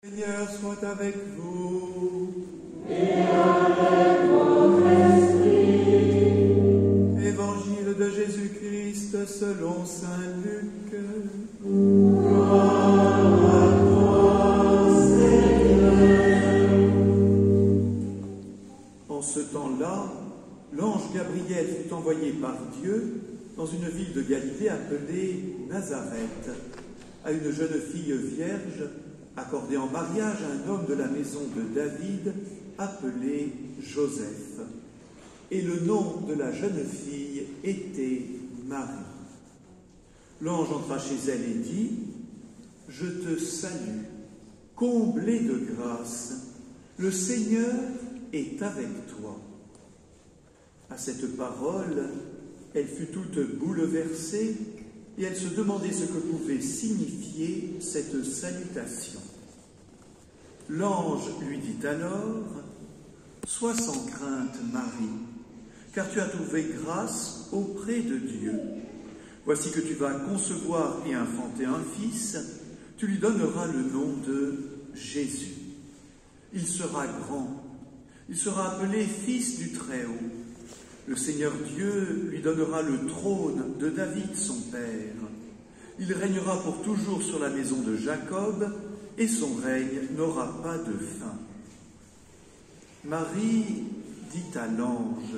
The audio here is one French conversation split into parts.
Seigneur soit avec vous. Et avec votre esprit. Évangile de Jésus-Christ selon saint Luc. Gloire à toi, Seigneur. En ce temps-là, l'ange Gabriel fut envoyé par Dieu dans une ville de Galilée appelée Nazareth, à une jeune fille vierge, accordée en mariage à un homme de la maison de David, appelé Joseph. Et le nom de la jeune fille était Marie. L'ange entra chez elle et dit : « Je te salue, comblée de grâce, le Seigneur est avec toi. » À cette parole, elle fut toute bouleversée et elle se demandait ce que pouvait signifier cette salutation. L'ange lui dit alors : « Sois sans crainte, Marie, car tu as trouvé grâce auprès de Dieu. Voici que tu vas concevoir et enfanter un fils, tu lui donneras le nom de Jésus. Il sera grand, il sera appelé Fils du Très-Haut. Le Seigneur Dieu lui donnera le trône de David, son père. Il régnera pour toujours sur la maison de Jacob, et son règne n'aura pas de fin. » Marie dit à l'ange :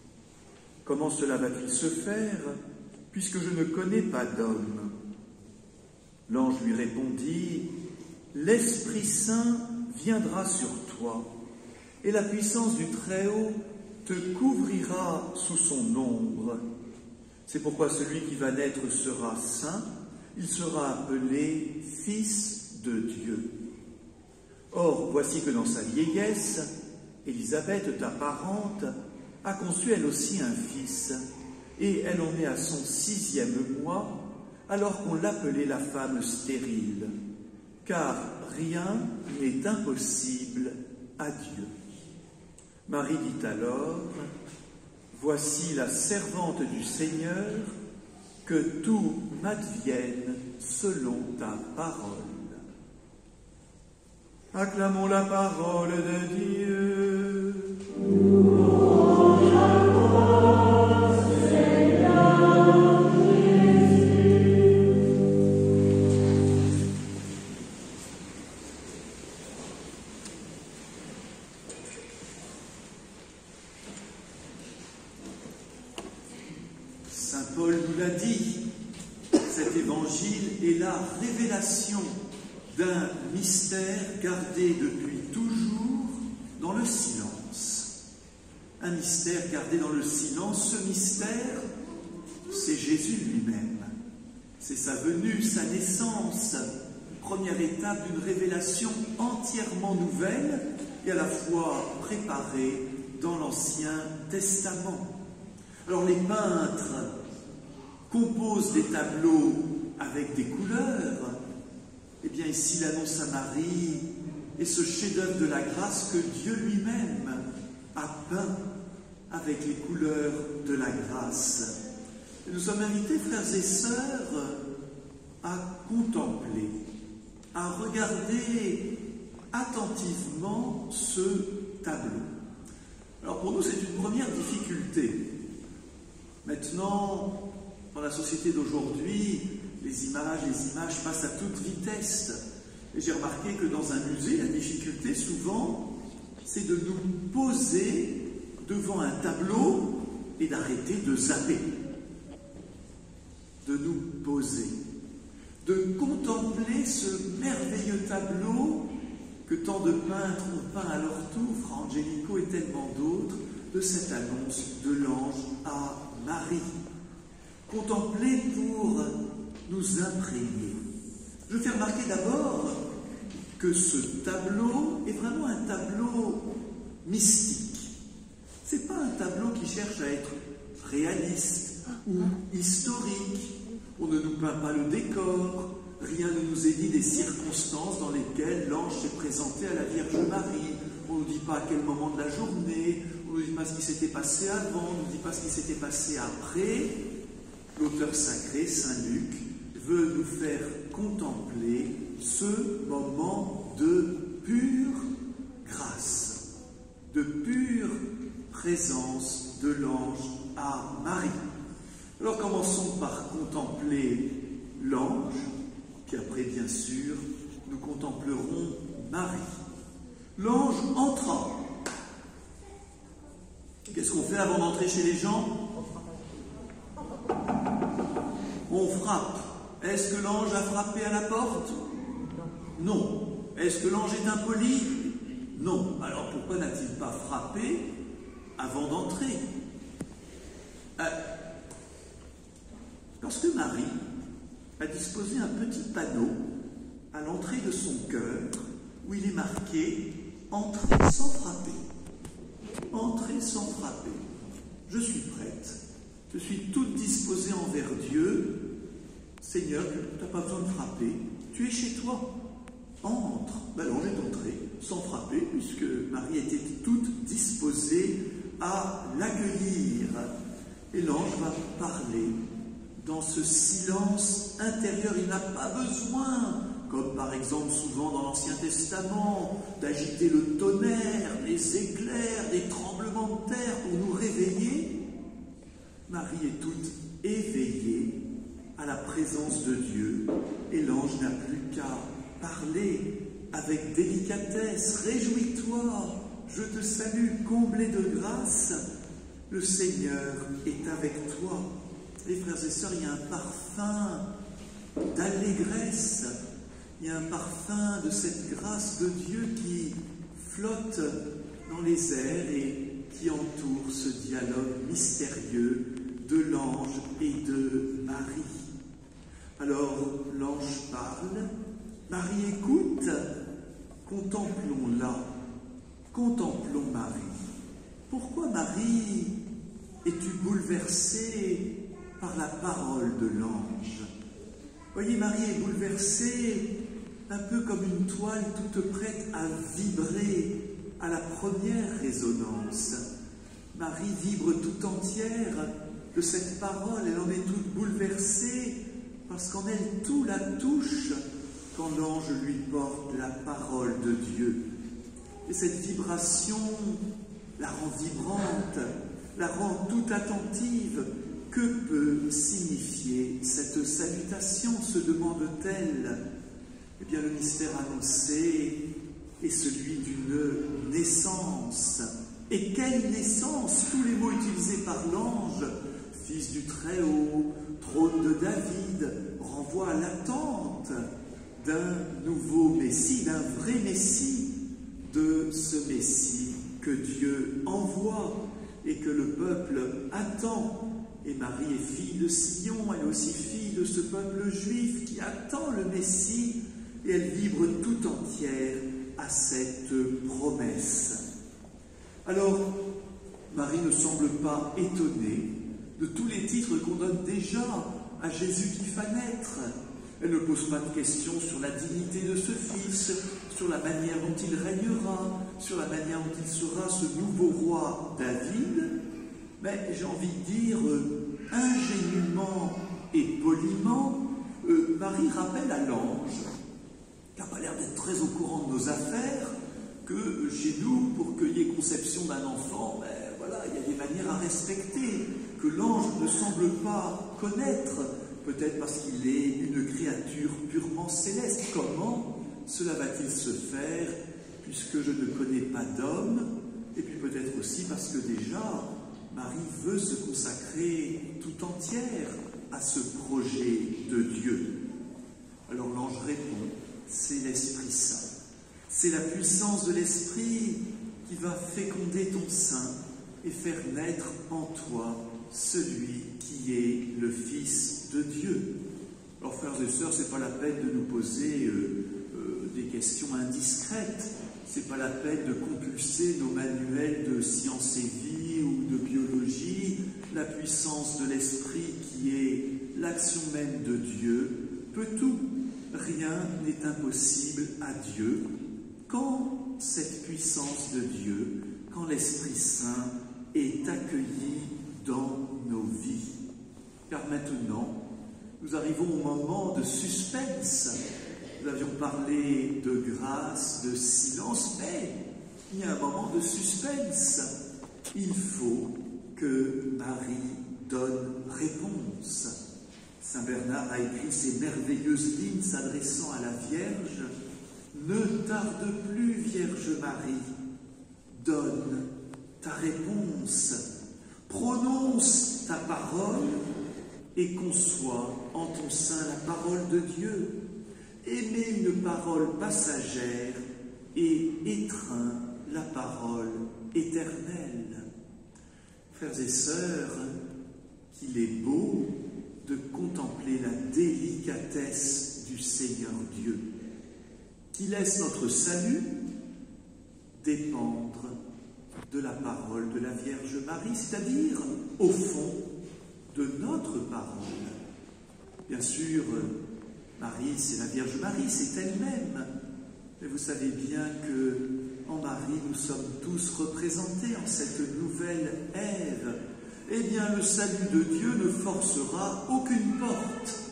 « Comment cela va-t-il se faire, puisque je ne connais pas d'homme ?» L'ange lui répondit : « L'Esprit Saint viendra sur toi, et la puissance du Très-Haut te couvrira sous son ombre. C'est pourquoi celui qui va naître sera saint, il sera appelé Fils de Dieu. Or, voici que dans sa vieillesse, Élisabeth, ta parente, a conçu elle aussi un fils, et elle en est à son 6e mois, alors qu'on l'appelait la femme stérile, car rien n'est impossible à Dieu. » Marie dit alors : « Voici la servante du Seigneur, que tout m'advienne selon ta parole. » Acclamons la parole de Dieu. Louange à toi, Seigneur Jésus. Saint Paul nous l'a dit, cet évangile est la révélation d'un mystère gardé depuis toujours dans le silence. Un mystère gardé dans le silence, ce mystère, c'est Jésus lui-même. C'est sa venue, sa naissance, première étape d'une révélation entièrement nouvelle et à la fois préparée dans l'Ancien Testament. Alors les peintres composent des tableaux avec des couleurs. Eh bien ici l'annonce à Marie est ce chef-d'œuvre de la grâce que Dieu lui-même a peint avec les couleurs de la grâce. Et nous sommes invités, frères et sœurs, à contempler, à regarder attentivement ce tableau. Alors pour nous, c'est une première difficulté. Maintenant, dans la société d'aujourd'hui, les images passent à toute vitesse. Et j'ai remarqué que dans un musée, la difficulté, souvent, c'est de nous poser devant un tableau et d'arrêter de zapper. De nous poser. De contempler ce merveilleux tableau que tant de peintres ont peint à leur tour, Fra Angelico et tellement d'autres, de cette annonce de l'ange à Marie. Contempler pour nous imprégner. Je fais remarquer d'abord que ce tableau est vraiment un tableau mystique. Ce n'est pas un tableau qui cherche à être réaliste ou historique. On ne nous peint pas le décor, rien ne nous est dit des circonstances dans lesquelles l'ange s'est présenté à la Vierge Marie. On ne nous dit pas à quel moment de la journée, on ne nous dit pas ce qui s'était passé avant, on ne nous dit pas ce qui s'était passé après. L'auteur sacré, Saint Luc, veut nous faire contempler ce moment de pure grâce, de pure présence de l'ange à Marie. Alors commençons par contempler l'ange, puis après bien sûr nous contemplerons Marie. L'ange entra. Qu'est-ce qu'on fait avant d'entrer chez les gens? On frappe. Est-ce que l'ange a frappé à la porte? Non. Est-ce que l'ange est impoli? Non. Alors pourquoi n'a-t-il pas frappé avant d'entrer? Parce que Marie a disposé un petit panneau à l'entrée de son cœur où il est marqué « Entrez sans frapper ». Entrez sans frapper. Je suis prête. Je suis toute disposée envers Dieu. Seigneur, tu n'as pas besoin de frapper. Tu es chez toi. Entre. L'ange est entré sans frapper puisque Marie était toute disposée à l'accueillir. Et l'ange va parler dans ce silence intérieur. Il n'a pas besoin, comme par exemple souvent dans l'Ancien Testament, d'agiter le tonnerre, les éclairs, des tremblements de terre pour nous réveiller. Marie est toute éveillée à la présence de Dieu et l'ange n'a plus qu'à parler avec délicatesse. Réjouis-toi, je te salue, comblée de grâce, le Seigneur est avec toi. Et frères et sœurs, il y a un parfum d'allégresse, il y a un parfum de cette grâce de Dieu qui flotte dans les airs et qui entoure ce dialogue mystérieux de l'ange et de Marie. Alors l'ange parle, Marie écoute, contemplons-la, contemplons Marie. Pourquoi Marie es-tu bouleversée par la parole de l'ange? Voyez, Marie est bouleversée un peu comme une toile toute prête à vibrer à la première résonance. Marie vibre tout entière de cette parole, elle en est toute bouleversée parce qu'en elle tout la touche quand l'ange lui porte la parole de Dieu. Et cette vibration la rend vibrante, la rend toute attentive. Que peut signifier cette salutation, se demande-t-elle? Eh bien, le mystère annoncé est celui d'une naissance. Et quelle naissance? Tous les mots utilisés par l'ange, fils du Très-Haut, trône de David, renvoient à l'attente d'un nouveau Messie, d'un vrai Messie, de ce Messie que Dieu envoie et que le peuple attend. Et Marie est fille de Sion, elle est aussi fille de ce peuple juif qui attend le Messie, et elle vibre tout entière à cette promesse. Alors, Marie ne semble pas étonnée de tous les titres qu'on donne déjà à Jésus qui va naître. Elle ne pose pas de questions sur la dignité de ce Fils, sur la manière dont il régnera, sur la manière dont il sera ce nouveau roi David. Mais j'ai envie de dire, ingénument et poliment, Marie rappelle à l'ange, qui n'a pas l'air d'être très au courant de nos affaires, que chez nous, pour qu'il y ait conception d'un enfant, voilà, il y a des manières à respecter, que l'ange ne semble pas connaître, peut-être parce qu'il est une créature purement céleste. Comment cela va-t-il se faire, puisque je ne connais pas d'homme? Et puis peut-être aussi parce que déjà, Marie veut se consacrer tout entière à ce projet de Dieu. Alors l'ange répond, c'est l'Esprit Saint. C'est la puissance de l'Esprit qui va féconder ton sein et faire naître en toi celui qui est le Fils de Dieu. Alors frères et sœurs, c'est pas la peine de nous poser des questions indiscrètes. C'est pas la peine de compulser nos manuels de sciences et vie ou de biologie. La puissance de l'Esprit qui est l'action même de Dieu peut tout. Rien n'est impossible à Dieu quand cette puissance de Dieu, quand l'Esprit Saint est accueilli dans nos vies. Car maintenant, nous arrivons au moment de suspense. nous avions parlé de grâce, de silence, mais il y a un moment de suspense. Il faut que Marie donne réponse. Saint Bernard a écrit ces merveilleuses lignes s'adressant à la Vierge. « Ne tarde plus, Vierge Marie, donne ta réponse, prononce ta parole et conçois en ton sein la parole de Dieu. Aimez une parole passagère et étreint la parole éternelle. » Frères et sœurs, qu'il est beau de contempler la délicatesse du Seigneur Dieu, qui laisse notre salut dépendre de la parole de la Vierge Marie, c'est-à-dire, au fond, de notre parole. Bien sûr, Marie, c'est la Vierge Marie, c'est elle-même. Mais vous savez bien que en Marie, nous sommes tous représentés en cette nouvelle Ève. Eh bien, le salut de Dieu ne forcera aucune porte.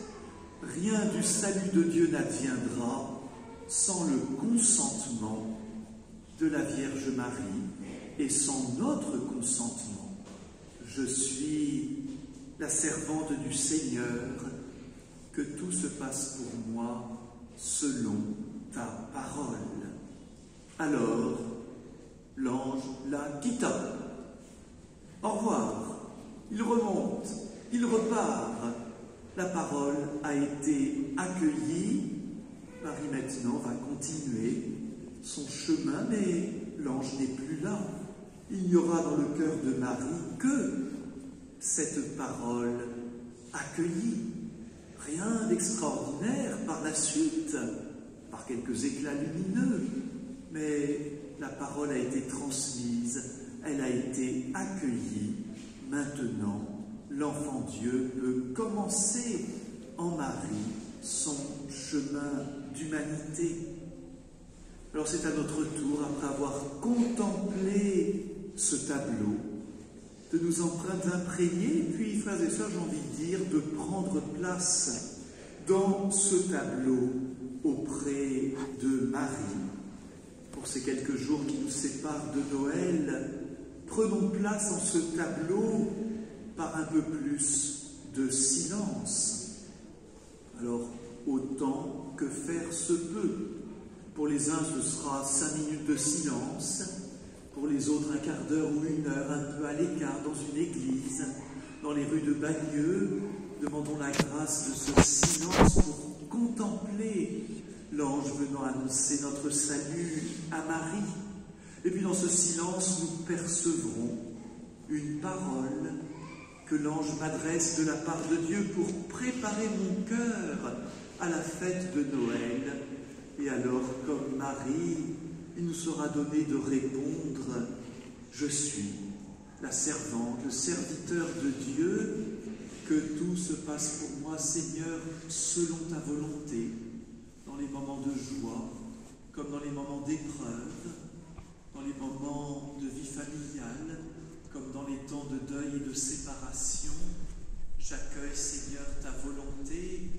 Rien du salut de Dieu n'adviendra sans le consentement de la Vierge Marie et sans notre consentement. Je suis la servante du Seigneur, que tout se passe pour moi selon ta parole. Alors, l'ange la quitta. Au revoir. Il remonte, il repart. La parole a été accueillie. Marie maintenant va continuer son chemin, mais l'ange n'est plus là. Il n'y aura dans le cœur de Marie que cette parole accueillie. Rien d'extraordinaire par la suite, par quelques éclats lumineux, mais la parole a été transmise, elle a été accueillie. Maintenant, l'enfant Dieu peut commencer en Marie son chemin d'humanité. Alors c'est à notre tour, après avoir contemplé ce tableau, de nous imprégner, et puis, frères et sœurs, j'ai envie de dire, de prendre place dans ce tableau auprès de Marie. Pour ces quelques jours qui nous séparent de Noël, prenons place en ce tableau par un peu plus de silence. Alors, autant que faire se peut. Pour les uns, ce sera 5 minutes de silence. Pour les autres, un quart d'heure ou 1 heure, un peu à l'écart, dans une église, dans les rues de Bagneux. Demandons la grâce de ce silence pour contempler l'ange venant annoncer notre salut à Marie. Et puis dans ce silence, nous percevrons une parole que l'ange m'adresse de la part de Dieu pour préparer mon cœur à la fête de Noël. Et alors, comme Marie, il nous sera donné de répondre « Je suis la servante, le serviteur de Dieu, que tout se passe pour moi, Seigneur, selon ta volonté, dans les moments de joie, comme dans les moments d'épreuve, dans les moments de vie familiale, comme dans les temps de deuil et de séparation. J'accueille, Seigneur, ta volonté,